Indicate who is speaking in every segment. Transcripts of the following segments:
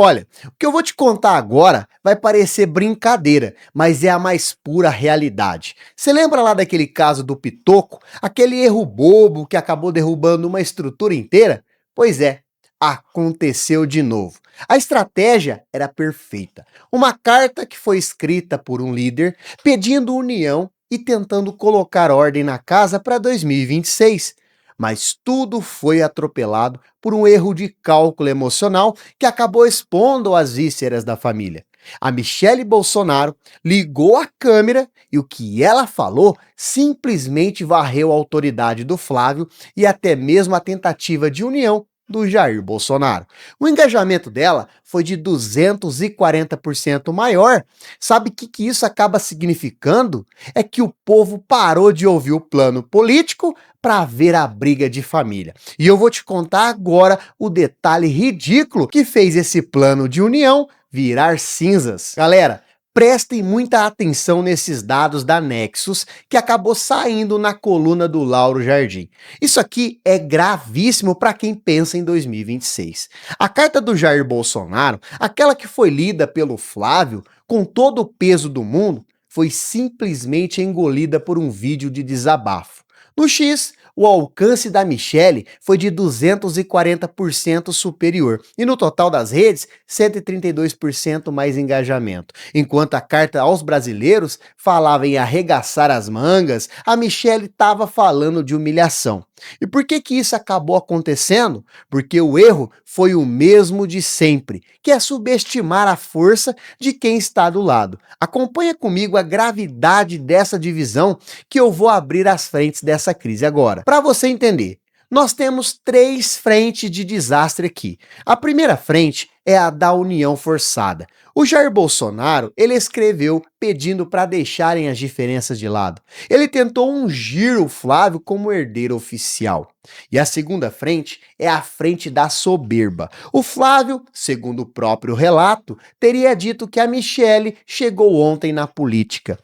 Speaker 1: Olha, o que eu vou te contar agora vai parecer brincadeira, mas é a mais pura realidade. Você lembra lá daquele caso do Pitoco? Aquele erro bobo que acabou derrubando uma estrutura inteira? Pois é, aconteceu de novo. A estratégia era perfeita. Uma carta que foi escrita por um líder pedindo união e tentando colocar ordem na casa para 2026. Mas tudo foi atropelado por um erro de cálculo emocional que acabou expondo as vísceras da família. A Michele Bolsonaro ligou a câmera e o que ela falou simplesmente varreu a autoridade do Flávio e até mesmo a tentativa de união do Jair Bolsonaro. O engajamento dela foi de 240% maior. Sabe o que isso acaba significando? É que o povo parou de ouvir o plano político para ver a briga de família. E eu vou te contar agora o detalhe ridículo que fez esse plano de união virar cinzas. Galera, prestem muita atenção nesses dados da Nexus que acabou saindo na coluna do Lauro Jardim. Isso aqui é gravíssimo para quem pensa em 2026. A carta do Jair Bolsonaro, aquela que foi lida pelo Flávio, com todo o peso do mundo, foi simplesmente engolida por um vídeo de desabafo. No X, o alcance da Michele foi de 240% superior e no total das redes, 132% mais engajamento. Enquanto a carta aos brasileiros falava em arregaçar as mangas, a Michele estava falando de humilhação. E por que isso acabou acontecendo? Porque o erro foi o mesmo de sempre, que é subestimar a força de quem está do lado. Acompanha comigo a gravidade dessa divisão que eu vou abrir as frentes dessa crise agora. Para você entender, nós temos três frentes de desastre aqui. A primeira frente é a da união forçada. O Jair Bolsonaro, ele escreveu pedindo para deixarem as diferenças de lado. Ele tentou ungir o Flávio como herdeiro oficial. E a segunda frente é a frente da soberba. O Flávio, segundo o próprio relato, teria dito que a Michele chegou ontem na política.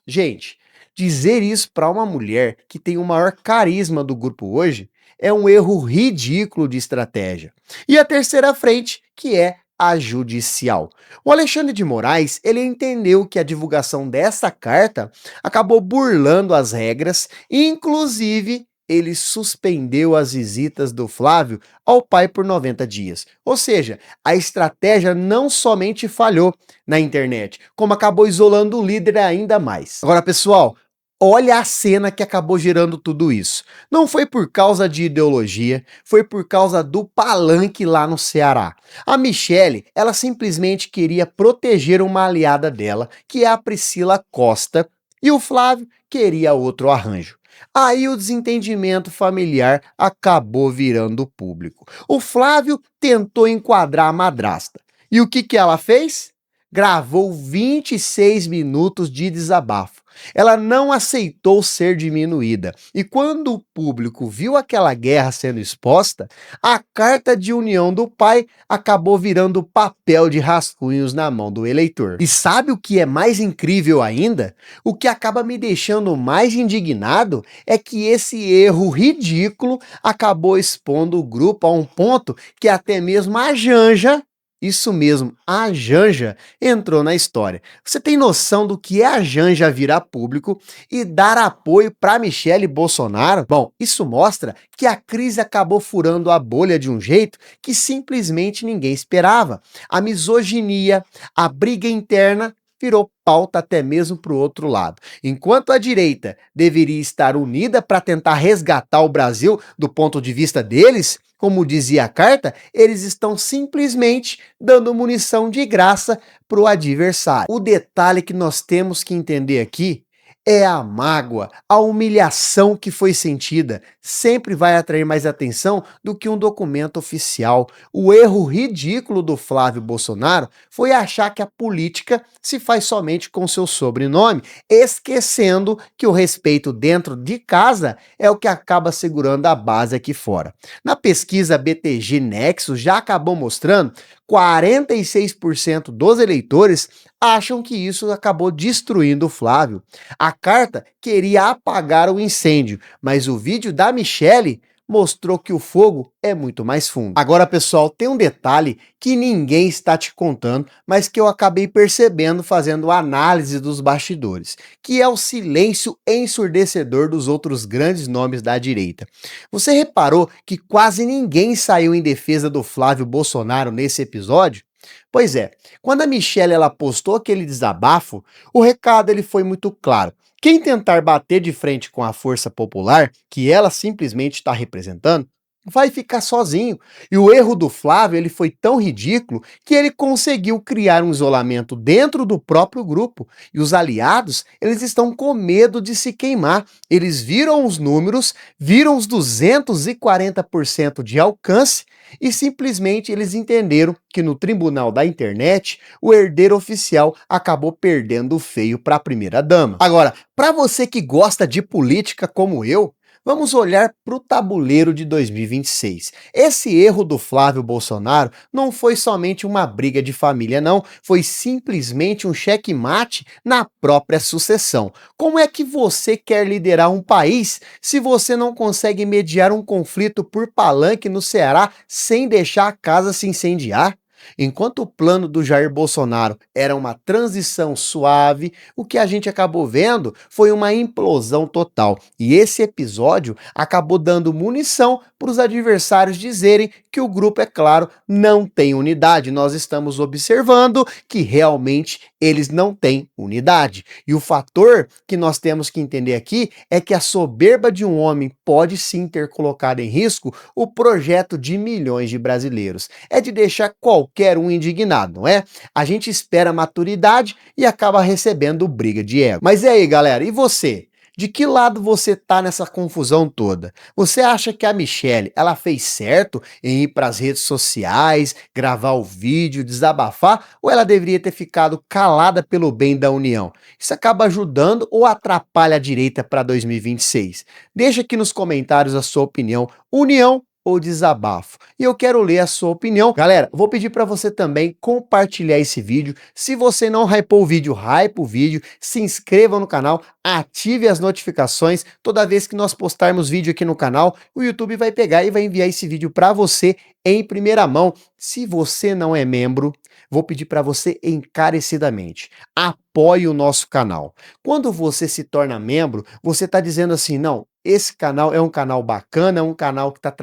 Speaker 1: Gente, dizer isso para uma mulher que tem o maior carisma do grupo hoje é um erro ridículo de estratégia. E a terceira frente, que é a judicial. O Alexandre de Moraes, ele entendeu que a divulgação dessa carta acabou burlando as regras e, inclusive, ele suspendeu as visitas do Flávio ao pai por 90 dias. Ou seja, a estratégia não somente falhou na internet, como acabou isolando o líder ainda mais. Agora, pessoal, olha a cena que acabou gerando tudo isso. Não foi por causa de ideologia, foi por causa do palanque lá no Ceará. A Michele, ela simplesmente queria proteger uma aliada dela, que é a Priscila Costa, e o Flávio queria outro arranjo. Aí o desentendimento familiar acabou virando público. O Flávio tentou enquadrar a madrasta. E o que ela fez? Gravou 26 minutos de desabafo. Ela não aceitou ser diminuída. E quando o público viu aquela guerra sendo exposta, a carta de união do pai acabou virando papel de rascunhos na mão do eleitor. E sabe o que é mais incrível ainda? O que acaba me deixando mais indignado é que esse erro ridículo acabou expondo o grupo a um ponto que até mesmo a Janja, isso mesmo, a Janja entrou na história. Você tem noção do que é a Janja virar público e dar apoio para Michele Bolsonaro? Bom, isso mostra que a crise acabou furando a bolha de um jeito que simplesmente ninguém esperava. A misoginia, a briga interna virou pauta até mesmo para o outro lado. Enquanto a direita deveria estar unida para tentar resgatar o Brasil do ponto de vista deles, como dizia a carta, eles estão simplesmente dando munição de graça para o adversário. O detalhe que nós temos que entender aqui é a mágoa, a humilhação que foi sentida sempre vai atrair mais atenção do que um documento oficial. O erro ridículo do Flávio Bolsonaro foi achar que a política se faz somente com seu sobrenome, esquecendo que o respeito dentro de casa é o que acaba segurando a base aqui fora. Na pesquisa BTG Nexus já acabou mostrando 46% dos eleitores acham que isso acabou destruindo o Flávio. A carta queria apagar o incêndio, mas o vídeo da Michele mostrou que o fogo é muito mais fundo. Agora, pessoal, tem um detalhe que ninguém está te contando, mas que eu acabei percebendo fazendo análise dos bastidores, que é o silêncio ensurdecedor dos outros grandes nomes da direita. Você reparou que quase ninguém saiu em defesa do Flávio Bolsonaro nesse episódio? Pois é, quando a Michelle ela postou aquele desabafo, o recado ele foi muito claro. Quem tentar bater de frente com a força popular, que ela simplesmente está representando, vai ficar sozinho. E o erro do Flávio ele foi tão ridículo que ele conseguiu criar um isolamento dentro do próprio grupo. E os aliados, eles estão com medo de se queimar. Eles viram os números, viram os 240% de alcance e simplesmente eles entenderam que no tribunal da internet, o herdeiro oficial acabou perdendo feio para a primeira-dama. Agora, para você que gosta de política como eu, vamos olhar para o tabuleiro de 2026. Esse erro do Flávio Bolsonaro não foi somente uma briga de família, não. Foi simplesmente um checkmate na própria sucessão. Como é que você quer liderar um país se você não consegue mediar um conflito por palanque no Ceará sem deixar a casa se incendiar? Enquanto o plano do Jair Bolsonaro era uma transição suave, o que a gente acabou vendo foi uma implosão total. E esse episódio acabou dando munição para os adversários dizerem que o grupo, é claro, não tem unidade. Nós estamos observando que realmente eles não têm unidade. E o fator que nós temos que entender aqui é que a soberba de um homem pode sim ter colocado em risco o projeto de milhões de brasileiros. É de deixar qualquer um indignado, não é? A gente espera maturidade e acaba recebendo briga de ego. Mas e aí, galera, e você? De que lado você tá nessa confusão toda? Você acha que a Michelle, ela fez certo em ir para as redes sociais, gravar o vídeo, desabafar, ou ela deveria ter ficado calada pelo bem da União? Isso acaba ajudando ou atrapalha a direita para 2026? Deixa aqui nos comentários a sua opinião. União ou desabafo? E eu quero ler a sua opinião. Galera, vou pedir para você também compartilhar esse vídeo. Se você não hypou o vídeo, hype o vídeo, se inscreva no canal, ative as notificações. Toda vez que nós postarmos vídeo aqui no canal, o YouTube vai pegar e vai enviar esse vídeo para você em primeira mão. Se você não é membro, vou pedir para você encarecidamente, apoie o nosso canal. Quando você se torna membro, você está dizendo assim, não, esse canal é um canal bacana, é um canal que está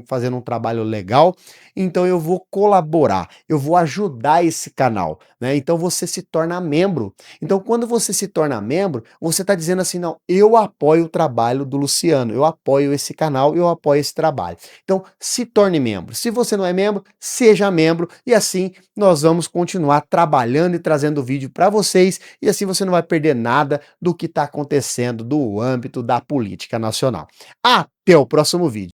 Speaker 1: fazendo um trabalho legal, então eu vou colaborar, eu vou ajudar esse canal, né? Então você se torna membro. Então quando você se torna membro, você está dizendo assim, não, eu apoio o trabalho do Luciano, eu apoio esse canal, eu apoio esse trabalho. Então se torne membro. Se você não é membro, seja membro e assim nós vamos continuar trabalhando e trazendo vídeo para vocês e assim você não vai perder nada do que está acontecendo do âmbito da política nacional. Até o próximo vídeo.